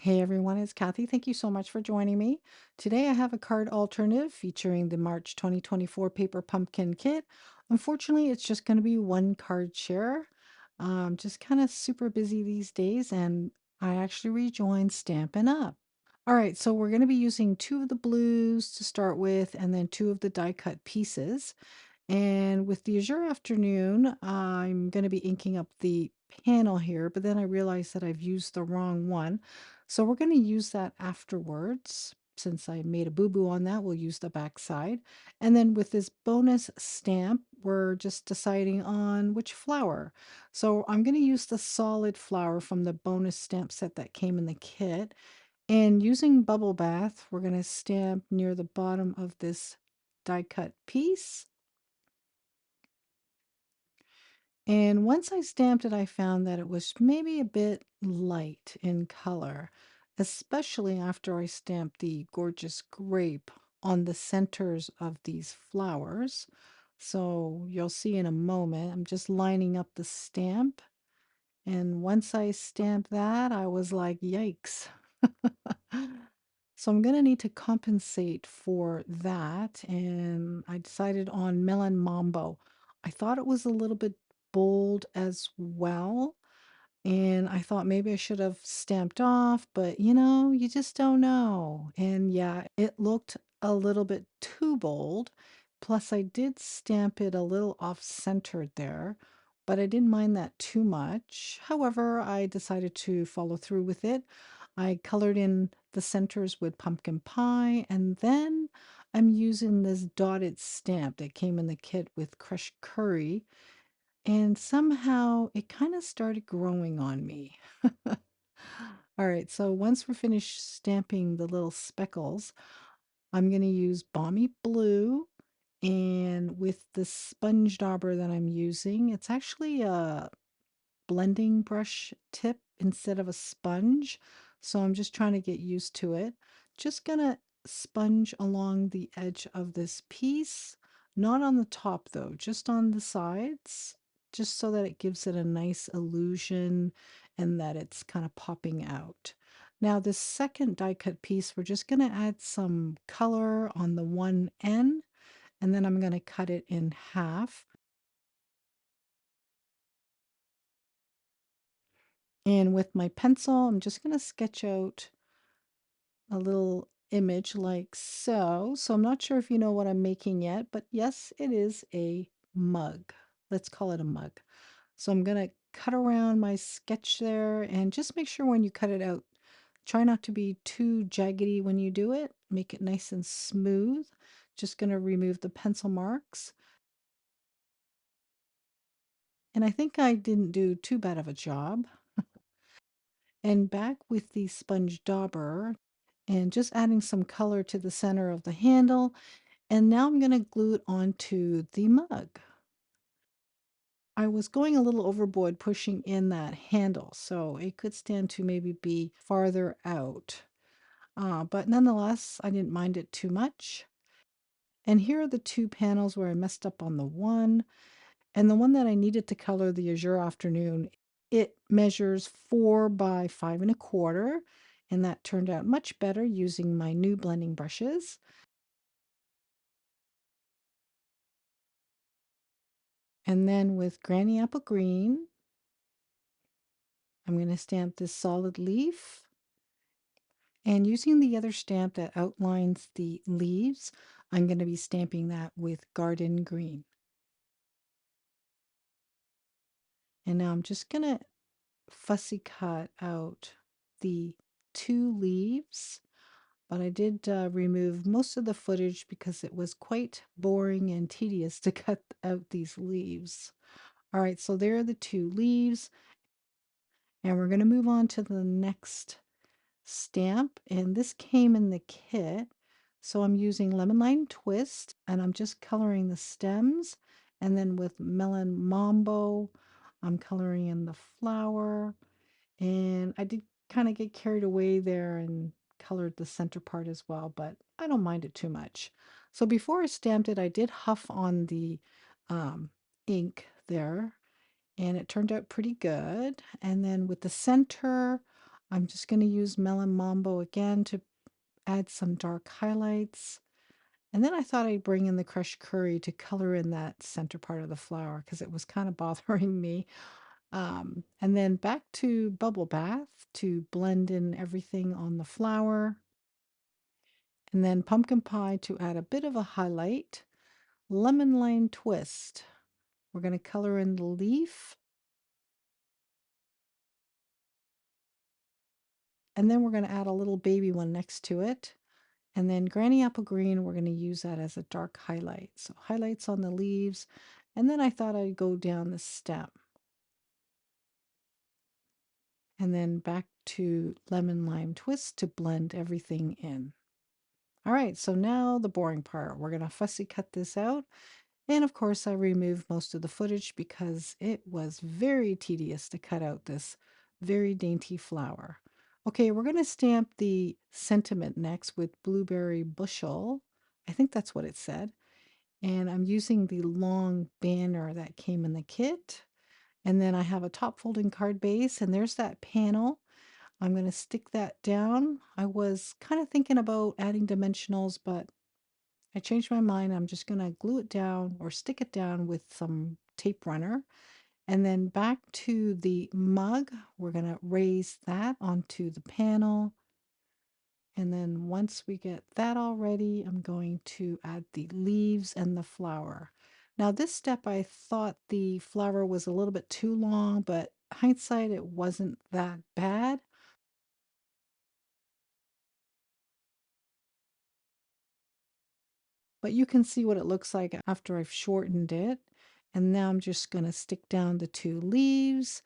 Hey everyone, it's Kathy. Thank you so much for joining me. Today I have a card alternative featuring the March 2024 paper pumpkin kit. Unfortunately, it's just going to be one card share. Just kind of super busy these days, and I actually rejoined Stampin' Up. All right, so we're going to be using two of the blues to start with, and then two of the die cut pieces. And with the Azure Afternoon, I'm going to be inking up the panel here, but then I realized that I've used the wrong one. So we're going to use that afterwards. Since I made a boo-boo on that, we'll use the back side. And then with this bonus stamp, we're just deciding on which flower. So I'm going to use the solid flower from the bonus stamp set that came in the kit. And using Bubble Bath, we're going to stamp near the bottom of this die cut piece. And once I stamped it, I found that it was maybe a bit light in color, especially after I stamped the gorgeous grape on the centers of these flowers. So you'll see in a moment, I'm just lining up the stamp. And once I stamped that, I was like, yikes. So I'm going to need to compensate for that. And I decided on Melon Mambo. I thought it was a little bit bold as well. And I thought maybe I should have stamped off, but you just don't know. And yeah, it looked a little bit too bold. Plus, I did stamp it a little off-centered there, but I didn't mind that too much. However, I decided to follow through with it. I colored in the centers with pumpkin pie, and then I'm using this dotted stamp that came in the kit with crushed curry, and somehow it kind of started growing on me. All right, so once we're finished stamping the little speckles, I'm going to use Balmy Blue. And with the sponge dauber that I'm using, it's actually a blending brush tip instead of a sponge. So I'm just trying to get used to it. Just gonna sponge along the edge of this piece, not on the top though, just on the sides, just so that it gives it a nice illusion and that it's kind of popping out. Now, this second die cut piece, we're just going to add some color on the one end, and then I'm going to cut it in half. And with my pencil, I'm just going to sketch out a little image like so. So I'm not sure if you know what I'm making yet, but yes, it is a mug. Let's call it a mug. So I'm going to cut around my sketch there and just make sure when you cut it out, try not to be too jaggedy when you do it. Make it nice and smooth. Just going to remove the pencil marks. And I think I didn't do too bad of a job. And back with the sponge dauber and just adding some color to the center of the handle. And now I'm going to glue it onto the mug. I was going a little overboard pushing in that handle, so it could stand to maybe be farther out. But nonetheless, I didn't mind it too much. And here are the two panels where I messed up on the one. And the one that I needed to color the Azure Afternoon, it measures 4 by 5 1/4. And that turned out much better using my new blending brushes. And then with Granny Apple Green, I'm going to stamp this solid leaf. And using the other stamp that outlines the leaves, I'm going to be stamping that with Garden Green. And now I'm just going to fussy cut out the two leaves, but I did remove most of the footage because it was quite boring and tedious to cut out these leaves. All right, so there are the two leaves, and we're going to move on to the next stamp, and this came in the kit. So I'm using Lemon Lime Twist, and I'm just coloring the stems, and then with Melon Mambo, I'm coloring in the flower. And I did kind of get carried away there and colored the center part as well, but I don't mind it too much. So before I stamped it, I did huff on the um, ink there, and it turned out pretty good. And then with the center, I'm just going to use Melon Mambo again to add some dark highlights. And then I thought I'd bring in the crushed curry to color in that center part of the flower because it was kind of bothering me. And then back to bubble bath to blend in everything on the flower. And then pumpkin pie to add a bit of a highlight. Lemon lime twist. We're going to color in the leaf. And then we're going to add a little baby one next to it. And then Granny Apple Green, we're going to use that as a dark highlight. So highlights on the leaves. And then I thought I'd go down the stem. And then back to lemon lime twist to blend everything in. All right, so now the boring part. We're going to fussy cut this out. And of course, I removed most of the footage because it was very tedious to cut out this very dainty flower. Okay, we're going to stamp the sentiment next with blueberry bushel. I think that's what it said. And I'm using the long banner that came in the kit. And then I have a top folding card base, and there's that panel. I'm going to stick that down. I was kind of thinking about adding dimensionals, but I changed my mind. I'm just going to glue it down or stick it down with some tape runner. And then back to the mug, we're going to raise that onto the panel. And then once we get that all ready, I'm going to add the leaves and the flower. Now this step, I thought the flower was a little bit too long, but hindsight, it wasn't that bad. But you can see what it looks like after I've shortened it. And now I'm just going to stick down the two leaves,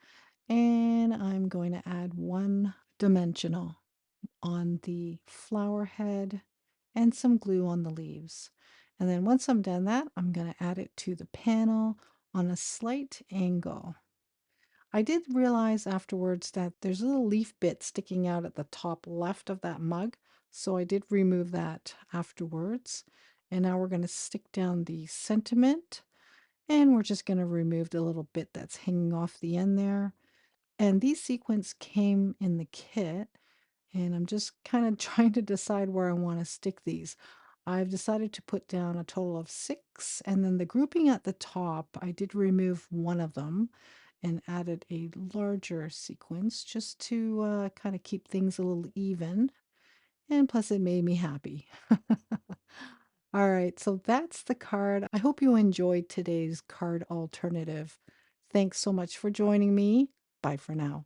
and I'm going to add one dimensional on the flower head and some glue on the leaves. And then once I'm done that, I'm going to add it to the panel on a slight angle. I did realize afterwards that there's a little leaf bit sticking out at the top left of that mug. So I did remove that afterwards. And now we're going to stick down the sentiment, and we're just going to remove the little bit that's hanging off the end there. And these sequins came in the kit, and I'm just kind of trying to decide where I want to stick these. I've decided to put down a total of 6, and then the grouping at the top, I did remove one of them and added a larger sequence just to kind of keep things a little even. And plus, it made me happy. All right, so that's the card. I hope you enjoyed today's card alternative. Thanks so much for joining me. Bye for now.